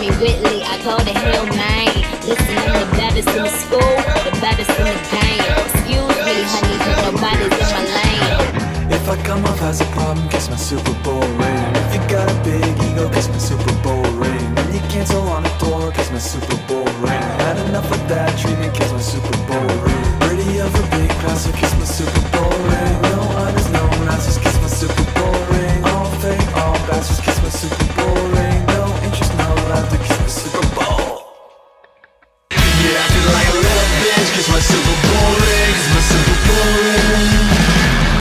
me Whitley, I go to Hill, man. Listen, I'm the baddest in the school, the baddest in the game. Excuse me, honey, but nobody's in my lane. If I come off as a problem, guess my Super Bowl ring.